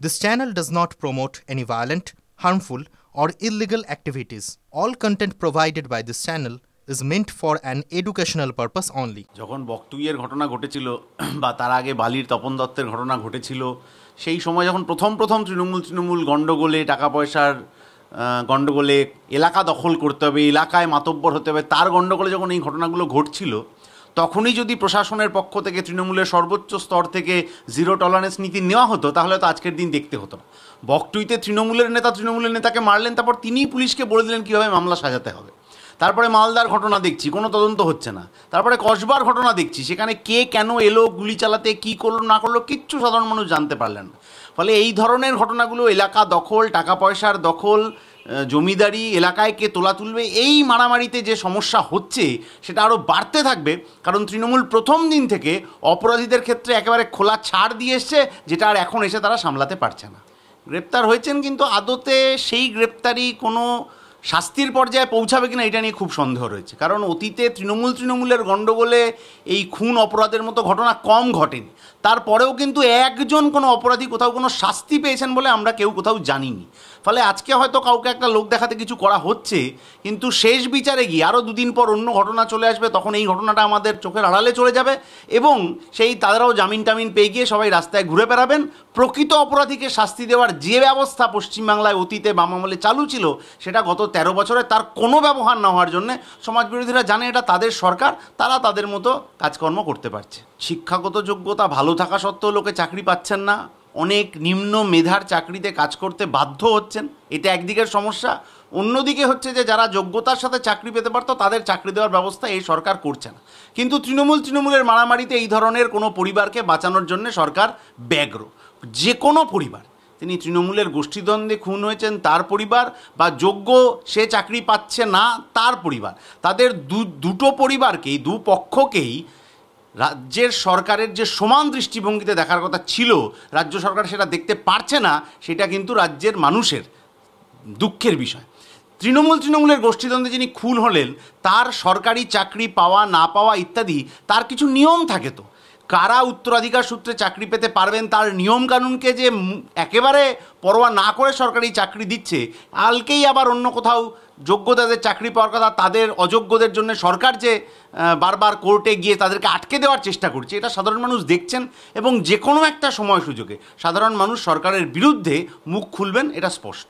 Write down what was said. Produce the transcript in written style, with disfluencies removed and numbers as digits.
This channel does not promote any violent, harmful, or illegal activities. All content provided by this channel is meant for an educational purpose only. যখন বকটুইয়ের ঘটনা ঘটেছিল বা তার আগে বালির তপন দত্তের ঘটনা ঘটেছিল, সেই সময় যখন প্রথম তৃণমূল গণ্ডগোলে, টাকা পয়সার গণ্ডগোলে, এলাকা দখল করতে হবে, এলাকায় মাতব্বর হতে হবে, তার গণ্ডগোলে যখন এই ঘটনাগুলো ঘটছিল, তখনই যদি প্রশাসনের পক্ষ থেকে, তৃণমূলের সর্বোচ্চ স্তর থেকে জিরো টলারেন্স নীতি নেওয়া হতো, তাহলে তো আজকের দিন দেখতে হতো না। বকটুইতে তৃণমূলের নেতাকে মারলেন, তারপর তিনিই পুলিশকে বলে দিলেন কীভাবে মামলা সাজাতে হবে। তারপরে মালদার ঘটনা দেখছি, কোনো তদন্ত হচ্ছে না। তারপরে কসবার ঘটনা দেখছি, সেখানে কে কেন এলো গুলি চালাতে, কী করলো না করলো, কিচ্ছু সাধারণ মানুষ জানতে পারলেন না। ফলে এই ধরনের ঘটনাগুলো, এলাকা দখল, টাকা পয়সার দখল, জমিদারি, এলাকায় কে তোলা তুলবে, এই মারামারিতে যে সমস্যা হচ্ছে সেটা আরও বাড়তে থাকবে। কারণ তৃণমূল প্রথম দিন থেকে অপরাধীদের ক্ষেত্রে একেবারে খোলা ছাড় দিয়ে এসছে, যেটা আর এখন এসে তারা সামলাতে পারছে না। গ্রেপ্তার হয়েছেন, কিন্তু আদতে সেই গ্রেপ্তারি কোনো শাস্তির পর্যায়ে পৌঁছাবে কিনা এটা নিয়ে খুব সন্দেহ রয়েছে। কারণ অতীতে তৃণমূলের গণ্ডগোলে এই খুন অপরাধের মতো ঘটনা কম ঘটেনি। তারপরেও কিন্তু একজন কোনো অপরাধী কোথাও কোনো শাস্তি পেয়েছেন বলে আমরা কেউ কোথাও জানিনি। ফলে আজকে হয়তো কাউকে একটা লোক দেখাতে কিছু করা হচ্ছে, কিন্তু শেষ বিচারে গিয়ে আরও দুদিন পর অন্য ঘটনা চলে আসবে, তখন এই ঘটনাটা আমাদের চোখের আড়ালে চলে যাবে এবং তাদেরও জামিন টামিন পেয়ে গিয়ে সবাই রাস্তায় ঘুরে বেড়াবেন। প্রকৃত অপরাধীকে শাস্তি দেওয়ার যে ব্যবস্থা পশ্চিমবাংলায় অতীতে বাম আমলে চালু ছিল, সেটা গত 13 বছরে তার কোনো ব্যবহার না হওয়ার জন্যে সমাজবিরোধীরা জানে এটা তাদের সরকার, তারা তাদের মতো কাজকর্ম করতে পারছে। শিক্ষাগত যোগ্যতা ভালো থাকা সত্ত্বেও লোকে চাকরি পাচ্ছেন না, অনেক নিম্ন মেধার চাকরিতে কাজ করতে বাধ্য হচ্ছেন, এটা একদিকের সমস্যা। অন্যদিকে হচ্ছে যে যারা যোগ্যতার সাথে চাকরি পেতে পারতো, তাদের চাকরি দেওয়ার ব্যবস্থা এই সরকার করছে না। কিন্তু তৃণমূলের মারামারিতে এই ধরনের কোনো পরিবারকে বাঁচানোর জন্য সরকার ব্যগ্র। যে কোনো পরিবার, তিনি তৃণমূলের গোষ্ঠীদ্বন্দ্বে খুন হয়েছেন তার পরিবার, বা যোগ্য সে চাকরি পাচ্ছে না তার পরিবার, তাদের দুটো পরিবারকেই, দুপক্ষকেই রাজ্যের সরকারের যে সমান দৃষ্টিভঙ্গিতে দেখার কথা ছিল, রাজ্য সরকার সেটা দেখতে পারছে না। সেটা কিন্তু রাজ্যের মানুষের দুঃখের বিষয়। তৃণমূলের গোষ্ঠীদ্বন্দ্বে যিনি খুন হলেন, তার সরকারি চাকরি পাওয়া না পাওয়া ইত্যাদি তার কিছু নিয়ম থাকে। তো কারা উত্তরাধিকার সূত্রে চাকরি পেতে পারবেন, তার নিয়মকানুনকে যে একেবারে পরোয়া না করে সরকারি চাকরি দিচ্ছে, কালকেই আবার অন্য কোথাও যোগ্যতাদের চাকরি পাওয়ার কথা, তাদের অযোগ্যদের জন্য সরকার যে বারবার কোর্টে গিয়ে তাদেরকে আটকে দেওয়ার চেষ্টা করছে, এটা সাধারণ মানুষ দেখছেন। এবং যে কোনো একটা সময় সুযোগে সাধারণ মানুষ সরকারের বিরুদ্ধে মুখ খুলবেন, এটা স্পষ্ট।